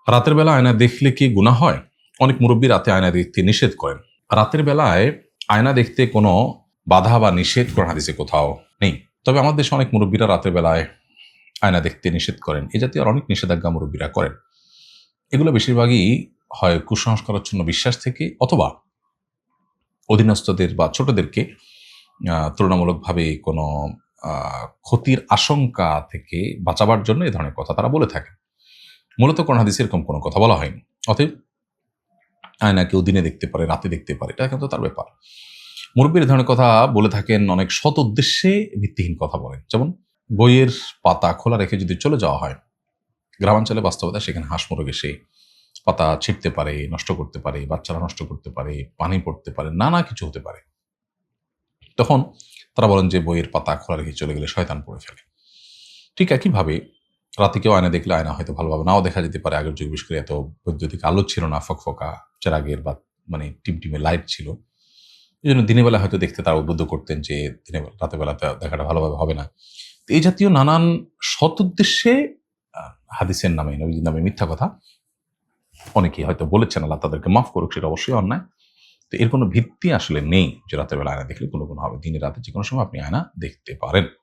রাতের বেলা আয়না দেখলে কি গুনাহ হয়? অনেক মুরব্বী রাতে আয়না দেখতে নিষেধ করেন। রাতের বেলায় আয়না দেখতে কোনো বাধা বা নিষেধ কোরআন হাদিসে কোথাও নেই। তবে আমাদের দেশে অনেক মুরব্বীরা রাতের বেলায় আয়না দেখতে নিষেধ করেন। এ জাতীয় অনেক নিষেধাজ্ঞা মুরব্বীরা করেন। এগুলো বেশিরভাগই হয় কুসংস্কারাচ্ছন্ন বিশ্বাস থেকে, অথবা অধীনস্থদের বা ছোটদেরকে তুলনামূলকভাবে কোনো ক্ষতির আশঙ্কা থেকে বাঁচাবার জন্য এ ধরনের কথা তারা বলে থাকেন। মূলত কোরআন হাদিসে এরকম কোনো কথা বলা হয়নি। অতএব আয়না কেউ দিনে দেখতে পারে, রাতে দেখতে পারে, এটা কিন্তু তার ব্যাপার। মুরব্বীর এ ধরনের কথা বলে থাকেন, অনেক সৎ উদ্দেশ্যে ভিত্তিহীন কথা বলেন। যেমন বইয়ের পাতা খোলা রেখে যদি চলে যাওয়া হয়, গ্রামাঞ্চলে বাস্তবতা সেখানে হাঁস মুরগ এসে পাতা ছিঁড়তে পারে, নষ্ট করতে পারে, বাচ্চারা নষ্ট করতে পারে, পানি পড়তে পারে, নানা কিছু হতে পারে। তখন তারা বলেন যে বইয়ের পাতা খোলা রেখে চলে গেলে শয়তান পড়ে ফেলে। ঠিক একইভাবে রাতে কেউ আয়না দেখলে আয়না হয়তো ভালোভাবে নাও দেখা যেতে পারে। আগের যুগে বিশেষ করে এত বৈদ্যুতিক আলো ছিল না, ফকফকা চেরাগের বা টিমটিমে লাইট ছিল। এই জন্য দিনের বেলা হয়তো দেখতে তারা উদ্বুদ্ধ করতেন যে রাতের বেলাতে দেখাটা ভালোভাবে হবে না। তো এই জাতীয় নানান সৎ উদ্দেশ্যে হাদিসের নামে, নবীজির নামে মিথ্যা কথা অনেকেই হয়তো বলেছেন, আল্লাহ তাদেরকে মাফ করুক, সেটা অবশ্যই অন্যায়। তো এর কোনো ভিত্তি আসলে নেই যে রাতের বেলা আয়না দেখলে কোনো হবে। দিনে রাতে যেকোনো সময় আপনি আয়না দেখতে পারেন।